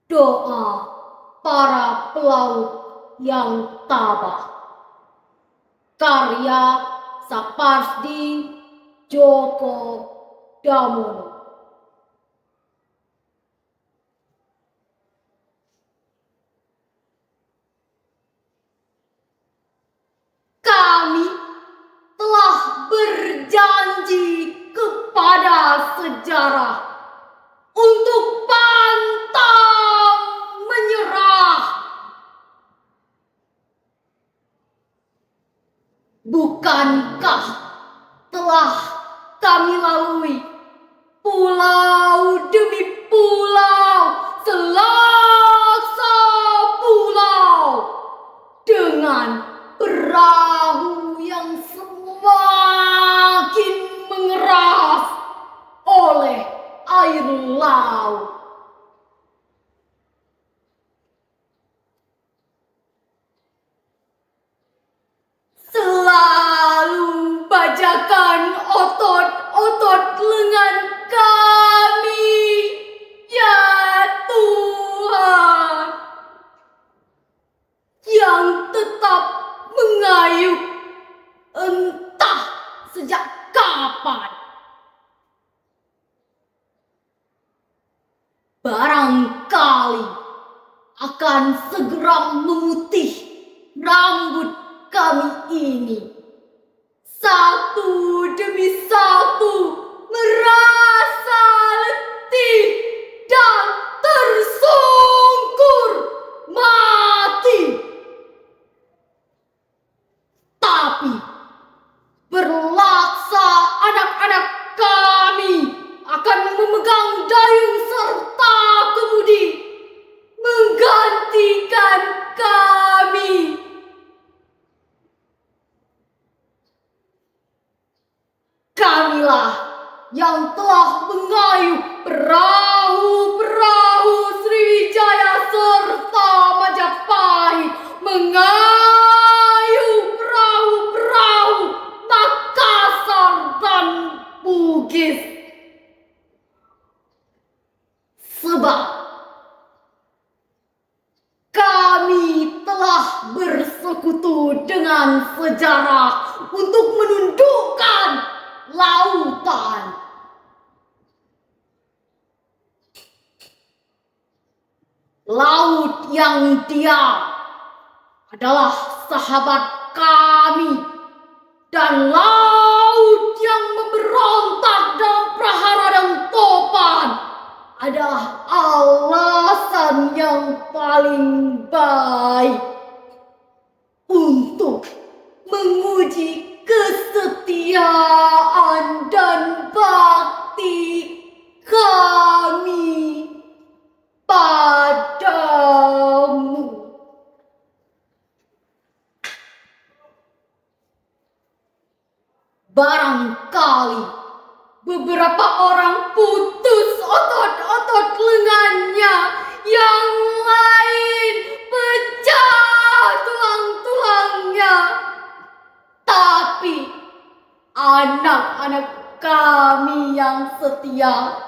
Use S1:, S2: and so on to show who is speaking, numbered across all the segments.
S1: Doa para pelaut yang tabah. Karya Saparsdi Djoko Damono. Kami telah berjanji kepada sejarah untuk pantang menyerah. Bukankah telah kami lalui pulau demi pulau, selaksa pulau, dengan perahu yang semakin mengeras oleh air laut. Selalu bajakan otot-otot lengan kami, ya Tuhan, yang tetap mengayuh entah sejak kapan. Barangkali akan segera memutih rambut kami ini. Satu demi satu merasa letih dan tersungkur mati. Tapi berlaksa anak-anak kami akan memegang dayung serta kemudi menggantikan kami. Kamilah yang telah mengayuh perahu-perahu Sriwijaya serta Majapahit, mengayuh perahu-perahu Makassar dan Bugis. Sebab kami telah bersekutu dengan sejarah untuk menundukkan lautan. Laut yang diam adalah sahabat kami, dan laut yang memberontak dalam prahara dan topan adalah alasan yang paling baik untuk menguji kesetiaan dan bakti kami padamu. Barangkali beberapa orang putus otot-otot lengannya, yang lain pecah tulang-tulangnya. Tapi anak-anak kami yang setia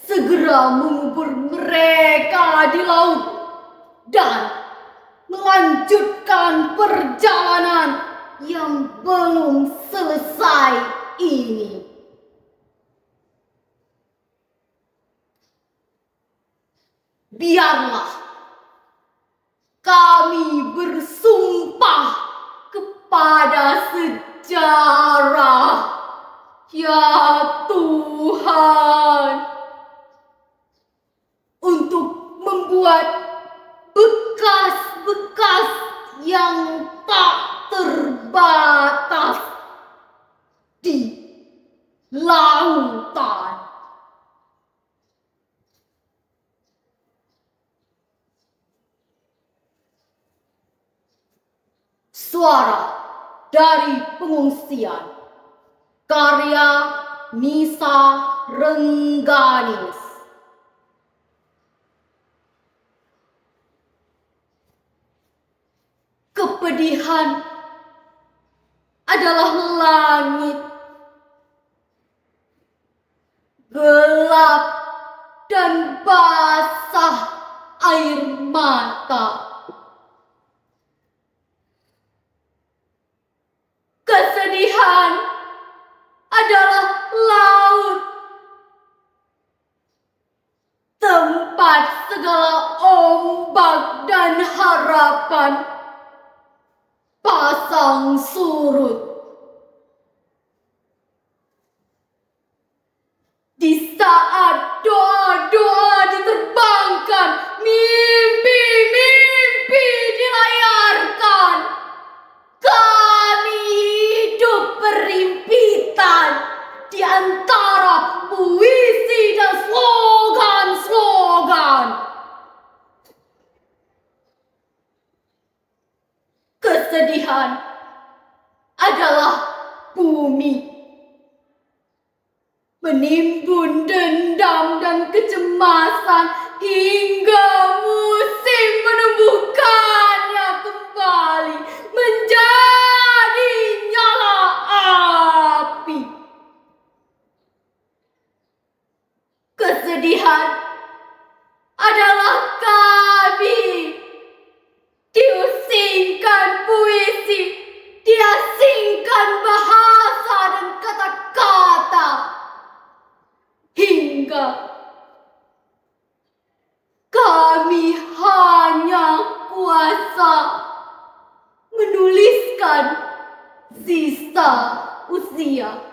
S1: segera mengubur mereka di laut dan melanjutkan perjalanan yang belum selesai ini. Biarlah kami bersumpah kepada sejarah, ya Tuhan, untuk membuat bekas-bekas yang tak terbatas di lautan. Suara dari pengungsian, karya Nisa Rengganis. Kepedihan adalah langit, gelap dan basah air mata. Kesedihan adalah laut, tempat segala ombak dan harapan pasang surut. Di saat doa-doa diterbangkan, mimpi-mimpi dilayarkan, kami hidup berimpitan di antara puisi dan slogan-slogan. Kesedihan adalah bumi, menimbun dendam dan kecemasan hingga musim menumbuhkannya kembali menjadi nyala api. Kesedihan adalah kami, diusingkan puisi, diasingkan bahasa dan kata-kata, hingga kami hanya kuasa menuliskan sisa usia.